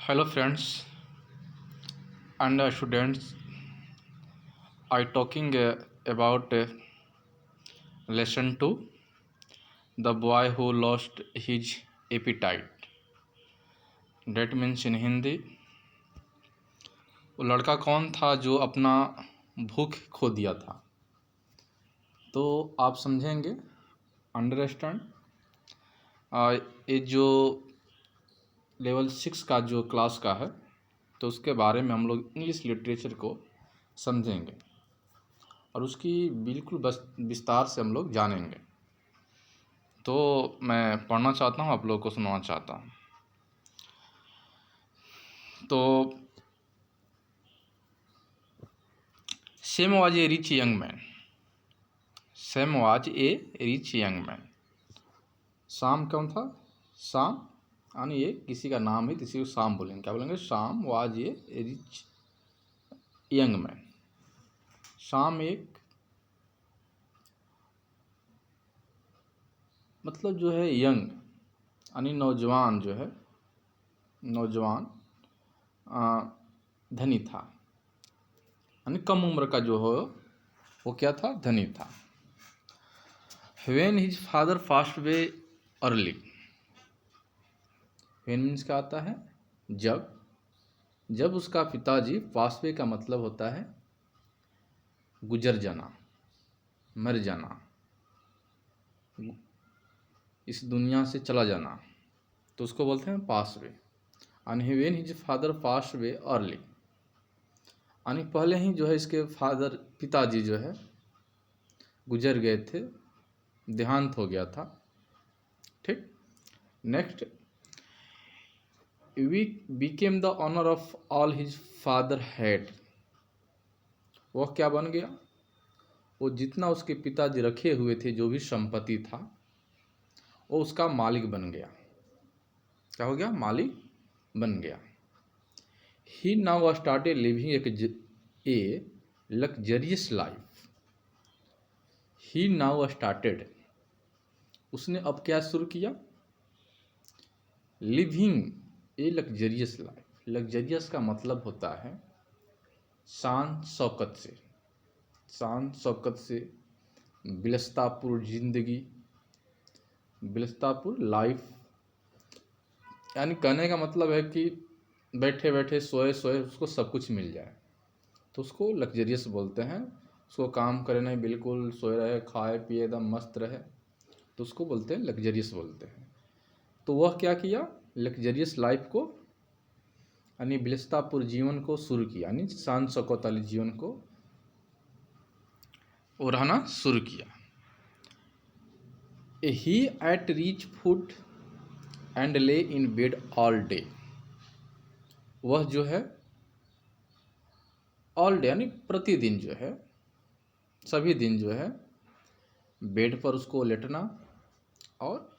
Hello friends and students. I talking about lesson 2, the boy who lost his appetite. That means in Hindi, वो लड़का कौन था जो अपना भूख खो दिया था। तो आप समझेंगे, अंडरस्टैंड। ये जो लेवल 6 का जो क्लास का है, तो उसके बारे में हम लोग इंग्लिश लिटरेचर को समझेंगे और उसकी बिल्कुल बस विस्तार से हम लोग जानेंगे। तो मैं पढ़ना चाहता हूँ, आप लोगों को सुनाना चाहता हूँ। तो same was a rich young man. Same was a rich young man. शाम कौन था? शाम, यानी ये किसी का नाम है, किसी को शाम बोलेंगे। क्या बोलेंगे? शाम was a rich young man. शाम एक मतलब जो है यंग, यानी नौजवान जो है, नौजवान धनी था, यानी कम उम्र का जो हो वो क्या था? धनी था। When his father passed away early. When means क्या आता है? जब उसका पिताजी पास वे का मतलब होता है गुजर जाना, मर जाना, इस दुनिया से चला जाना, तो उसको बोलते हैं pass away. And when his father pass away early, यानी पहले ही जो है इसके फादर पिताजी जो है गुजर गए थे, देहांत हो गया था। ठीक। Next, we became the owner of all his father had. वह क्या बन गया? वो जितना उसके पिताजी रखे हुए थे, जो भी संपत्ति था, वो उसका मालिक बन गया। क्या हो गया? मालिक बन गया। ही नाउ स्टार्टेड लिविंग ए लग्जरियस लाइफ। ही नाउ स्टार्टेड, उसने अब क्या शुरू किया? लिविंग ए लग्जरियस लाइफ। लग्जरियस का मतलब होता है शान शौकत से, शान शौकत से, बिलस्तापुर जिंदगी, बिलस्तापुर लाइफ। यानी कहने का मतलब है कि बैठे बैठे सोए सोए उसको सब कुछ मिल जाए, तो उसको लग्जरियस बोलते हैं। उसको काम करे नहीं, बिल्कुल सोए रहे, खाए पिए एकदम मस्त रहे, तो उसको बोलते हैं लग्जरियस बोलते हैं। तो वह क्या किया? लग्जरियस लाइफ को, यानी बिलस्तापुर जीवन को शुरू किया, यानी शान शौकत वाली जीवन को वो रहना शुरू किया। ही एट रिच फूड एंड ले इन बेड ऑल डे। वह जो है ऑल डे, यानी प्रतिदिन जो है, सभी दिन जो है बेड पर उसको लेटना, और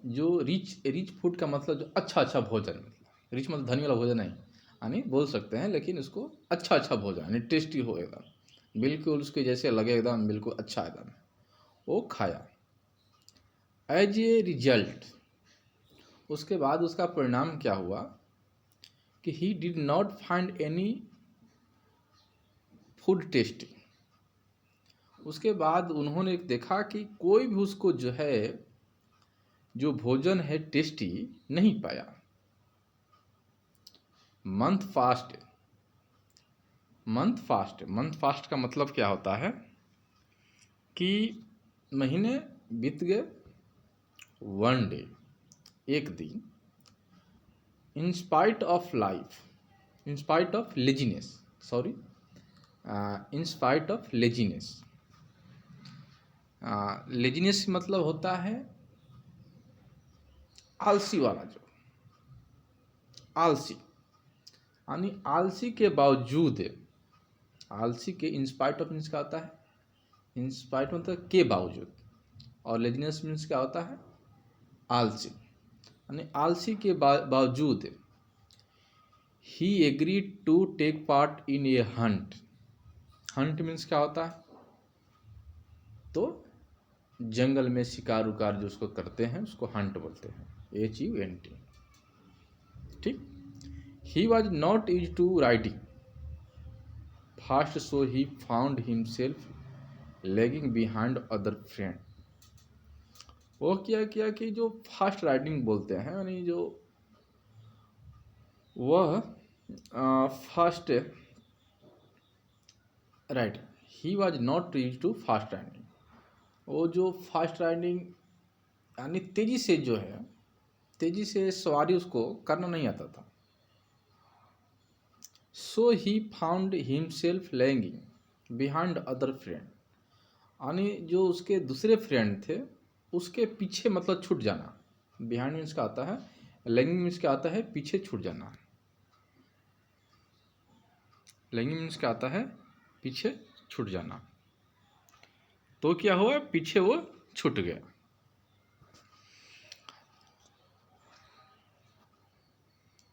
जो रिच फूड का मतलब जो अच्छा भोजन, मतलब रिच मतलब धनी वाला भोजन नहीं, यानी बोल सकते हैं, लेकिन उसको अच्छा भोजन, यानी टेस्टी हो एकदम, बिल्कुल उसके जैसे लगे एकदम, बिल्कुल अच्छा एकदम, वो खाया। एज ए रिजल्ट, उसके बाद उसका परिणाम क्या हुआ कि he did not find any food tasty. उसके बाद उन्होंने देखा कि कोई भी उसको जो है, जो भोजन है, टेस्टी नहीं पाया। मंथ फास्ट, मंथ फास्ट का मतलब क्या होता है कि महीने बीत गए, वन डे, एक दिन, in spite of life, in spite of laziness, sorry, in spite of laziness. Laziness मतलब होता है आलसी वाला, जो आलसी, यानी आलसी के बावजूद, आलसी के इंस्पाइट ऑफ मीन्स क्या होता है? इंस्पाइट मतलब के बावजूद, और लेजीनेस मीन्स क्या होता है? आलसी, यानी आलसी के बावजूद ही agree to take part in a hunt. Hunt means क्या होता है? तो जंगल में शिकार उकार जो उसको करते हैं, उसको हंट बोलते हैं, HUNT। ठीक। He was not use to writing fast, so he found himself lagging behind other friend. वो क्या किया कि जो फास्ट राइटिंग बोलते हैं, यानी जो वह fast write, he was not use to fast writing. वो जो फास्ट राइटिंग यानी तेजी से जो है, तेजी से सवारी उसको करना नहीं आता था। So he found himself lagging behind other friend, यानी जो उसके दूसरे फ्रेंड थे उसके पीछे, मतलब छूट जाना। बिहाइंड मीन्स का आता है, लैगिंग मीन्स क्या आता है, पीछे छूट जाना। लैगिंग मीन्स क्या आता है, पीछे छूट जाना। तो क्या हुआ, पीछे वो छूट गया।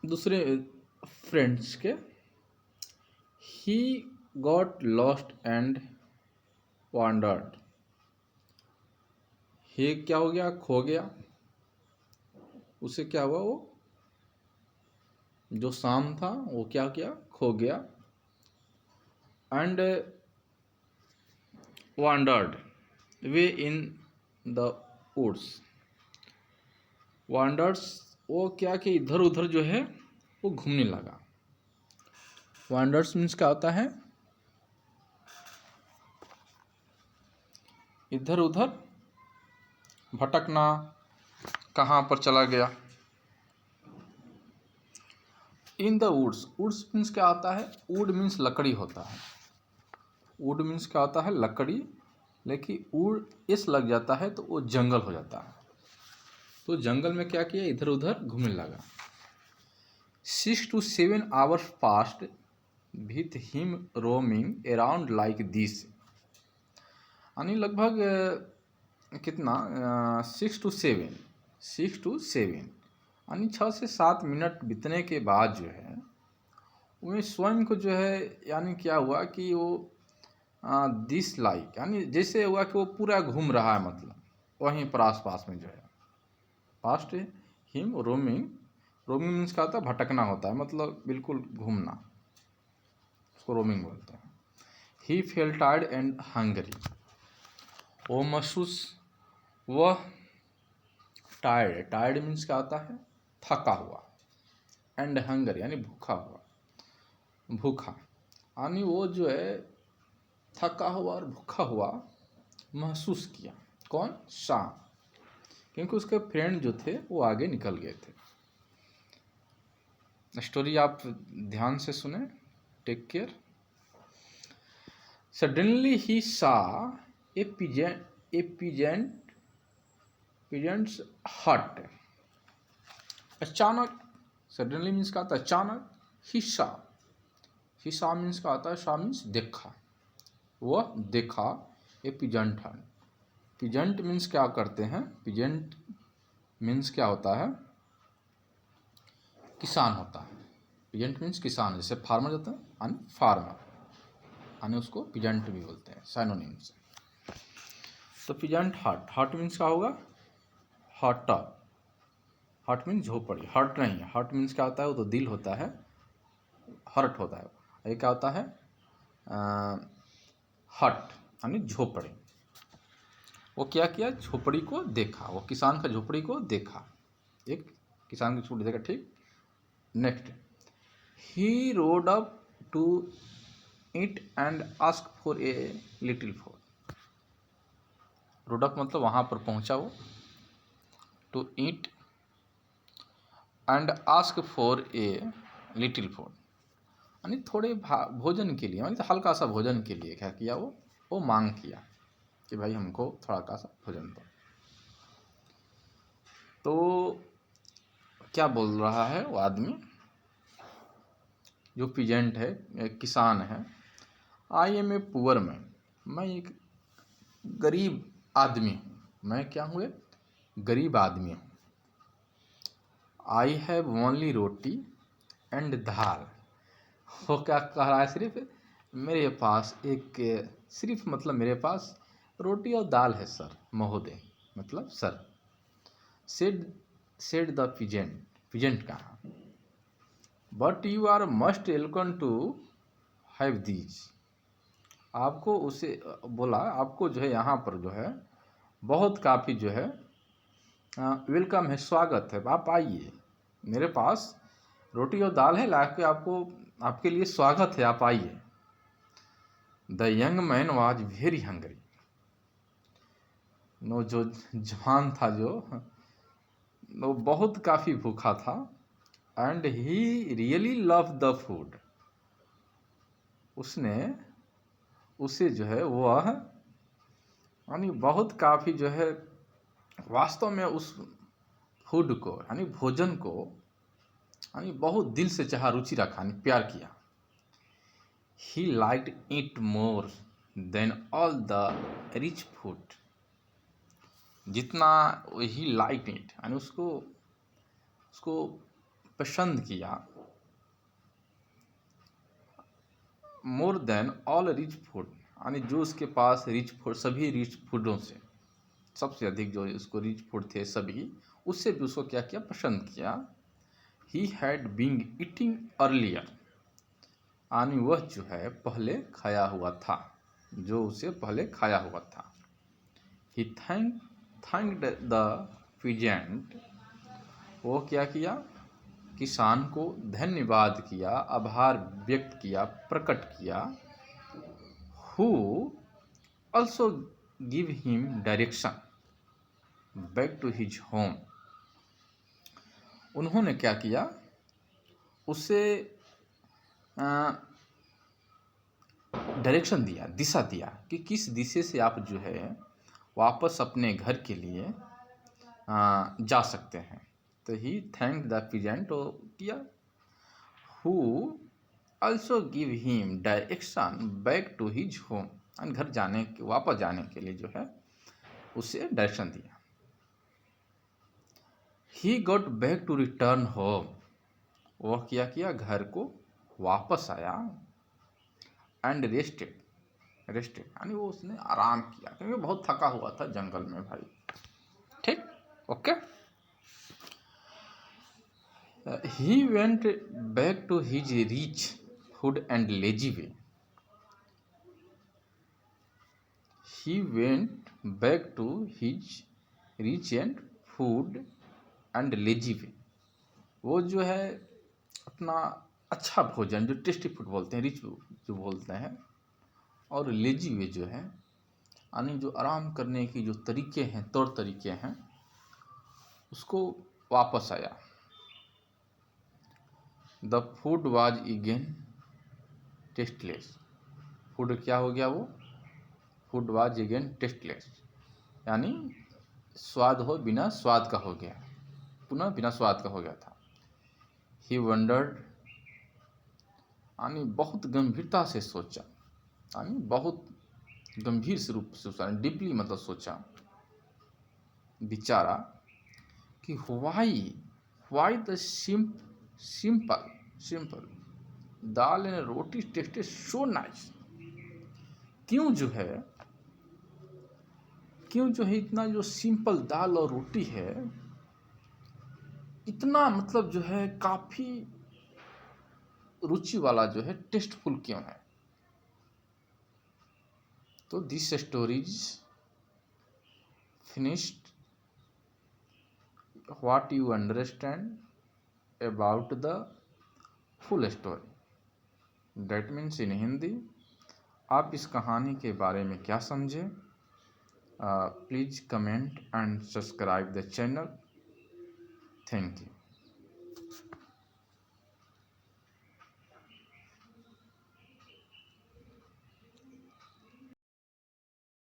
दूसरे फ्रेंड्स के, he got lost and wandered. He क्या हो गया, खो गया। उसे क्या हुआ, वो जो शाम था वो क्या किया, खो गया। And wandered way in the woods. Wanders, वो क्या कि इधर उधर जो है वो घूमने लगा। वांडर्स मीन्स क्या होता है, इधर उधर भटकना, कहाँ पर चला गया। In the woods, woods means क्या आता है, वुड मीन्स लकड़ी होता है। वुड मीन्स क्या होता है, लकड़ी, लेकिन वुड इस लग जाता है तो वो जंगल हो जाता है। तो जंगल में क्या किया, इधर उधर घूमने लगा। 6 to 7 hours passed with him roaming around like this, यानी लगभग कितना, 6 to 7 यानी 6 से 7 मिनट बीतने के बाद जो है वह स्वयं को जो है, यानी क्या हुआ कि वो दिस लाइक, यानी जैसे हुआ कि वो पूरा घूम रहा है, मतलब वहीं पर आस पास में जो है। Past him roaming, roaming means क्या होता है, भटकना होता है, मतलब बिल्कुल घूमना, उसको रोमिंग बोलते हैं। ही फेल टायर्ड एंड हंगरी, वो महसूस, वह टायर्ड, टायर्ड मीन्स क्या होता है, थका हुआ। एंड हंगर यानी भूखा हुआ, भूखा, यानी वो जो है थका हुआ और भूखा हुआ महसूस किया। कौन, शाम, क्योंकि उसके फ्रेंड जो थे वो आगे निकल गए थे। स्टोरी आप ध्यान से सुने, टेक केयर। सडनली ही सा ए पिजेंट्स हट, अचानक, सडनली मीन्स का आता है अचानक, हिस्सा, हिस्सा मीन्स का आता है, शा मीन्स देखा, वह देखा ए पिजेंट हट। पिजेंट मीन्स क्या करते हैं, पिजेंट मीन्स क्या होता है, किसान होता है। पिजेंट मीन्स किसान, जैसे फार्मर होता है, यानी फार्मर, यानी उसको पिजेंट भी बोलते हैं, साइनोनिम से। तो पिजेंट हट, हट मीन्स क्या होगा, हट, हट मीन्स झोपड़ी, हट नहीं है, हट मीन्स क्या होता है, वो तो दिल होता है, हर्ट होता है, ये क्या होता है, हट यानी झोपड़ी। वो क्या किया, झोपड़ी को देखा, वो किसान का झोपड़ी को देखा, एक किसान की झोपड़ी देखा, ठीक। Next, he rode up to it and ask for a little food. Rode up मतलब वहाँ पर पहुँचा वो, to eat and ask for a little food, यानी थोड़े भोजन के लिए, यानी हल्का सा भोजन के लिए क्या किया, वो मांग किया कि भाई हमको थोड़ा का सा भोजन दो। तो क्या बोल रहा है वो आदमी, जो पिजेंट है, किसान है, I am a poor man, मैं एक गरीब आदमी हूँ, मैं क्या हुए, गरीब आदमी हूँ। I have only roti and dal, वो क्या कह रहा है, सिर्फ मेरे पास एक, सिर्फ मतलब मेरे पास रोटी और दाल है सर, महोदय मतलब sir. Said the peasant, peasant कहा, but you are must welcome to have these. आपको उसे बोला, आपको जो है यहाँ पर जो है बहुत काफ़ी जो है वेलकम है, स्वागत है, आप आइए मेरे पास, रोटी और दाल है ला के आपको, आपके लिए स्वागत है, आप आइए। The young man was very hungry. No जो जवान था जो, वो बहुत काफ़ी भूखा था। And he really love the food. उसे जो है वह यानी बहुत काफ़ी जो है वास्तव में उस फूड को यानी भोजन को यानी बहुत दिल से चाहा, रुचि रखा, यानी प्यार किया। He liked it more than all the rich food. जितना ही लाइक इट यानी उसको पसंद किया, more than all rich food यानी जो उसके पास रिच फूड, सभी रिच फूडों से सबसे अधिक जो उसको रिच फूड थे सभी, उससे भी उसको क्या किया, पसंद किया। He had been eating earlier यानी वह जो है पहले खाया हुआ था, जो उसे पहले खाया हुआ था। He thanked the peasant. वो क्या किया, किसान को धन्यवाद किया, आभार व्यक्त किया, प्रकट किया। Who also give him direction back to his home. उन्होंने क्या किया, उसे डायरेक्शन दिया, दिशा दिया कि किस दिशे से आप जो है वापस अपने घर के लिए जा सकते हैं। तो ही थैंक द पीजेंट किया। Who also give him direction back to his home, घर जाने के, वापस जाने के लिए जो है उसे डायरेक्शन दिया। He got back to return home. वह क्या किया, घर को वापस आया। एंड रेस्टेड यानी वो उसने आराम किया, क्योंकि बहुत थका हुआ था जंगल में भाई। ठीक, okay. He went back to his rich food and lazy way. He went back to his rich and food and lazy way. वो जो है अपना अच्छा भोजन, जो टेस्टी फूड बोलते हैं, रिच जो बोलते हैं, और लेजी वे जो है यानी जो आराम करने की जो तरीके हैं, तौर तरीके हैं, उसको वापस आया। The food was again tasteless. Food क्या हो गया, वो फूड वाज अगेन टेस्टलेस यानी स्वाद हो बिना स्वाद का हो गया, पुनः बिना स्वाद का हो गया था। ही वंडर्ड यानी बहुत गंभीरता से सोचा, यानी बहुत गंभीर से रूप से सोचा, डीपली मतलब सोचा, विचारा कि why the simple dal and roti tested so nice. क्यों जो है इतना जो सिंपल दाल और रोटी है, इतना मतलब जो है काफ़ी रुचि वाला जो है, टेस्टफुल क्यों है। तो this stories finished what you understand about the full story. That means in Hindi, आप इस कहानी के बारे में क्या समझे। Please comment and subscribe the channel. Thank you.